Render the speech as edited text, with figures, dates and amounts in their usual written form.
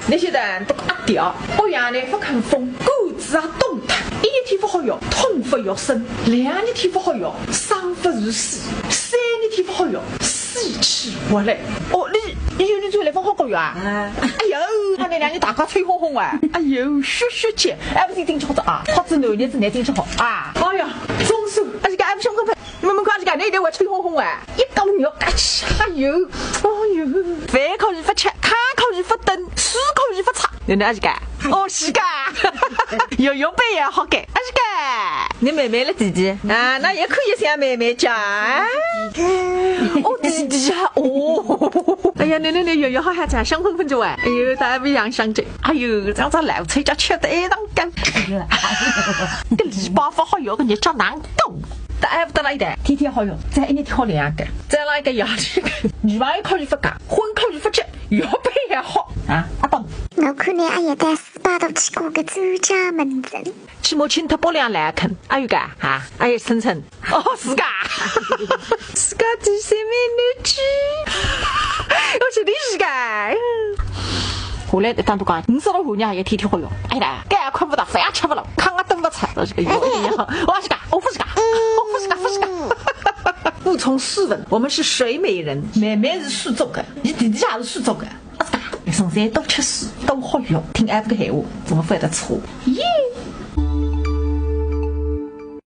那些人都阿掉，我养呢不肯疯，骨子啊动弹，一天不好用，痛不欲生；两日天不好用，伤不如死；三日天不好用，死去活来。哦，你最来风好个月啊？哎呦，他那两日大家吹哄哄啊！哎呦，血姐，还不是顶起好子啊？或者男日子来顶起好啊？哎呀，中暑，而且还不想个喷。你们看这个那天我吹哄哄啊，一搞尿嘎起，哎呦，饭可以不吃，卡可以不等，水可以不擦，你那是干？哦，是干，游泳杯也好干，是干。你妹妹了弟弟啊，那也可以像妹妹讲。哦，弟弟啊，哦，哎呀，那游泳好像这样香喷喷着哎，哎呦，大家不一样想着，哎呦，这样子老吹家吃得一当干，个篱笆不好用，个你叫难懂。但还不得那一代，天天好用，再一年天好两个，再那一个牙齿，女娃又考虑不干，婚考虑不结，药杯也好啊，阿东。我看你阿爷带400度去过个周家门诊，去摸清他包两来看，阿有个啊，阿有晨晨，哦是个，是个第三名女婿，我觉得是个。后来当都讲，50多户人也天天好用，哎呀，该看不到，饭也吃不了，炕也蹬不出，这个有一样，我是个，我不是个，我不是个，不是个。不从斯文，我们是水美人，妹妹是苏州的，你弟弟也是苏州的，我是个，从小都吃素，都好用，听俺个闲话，怎么犯得错？耶。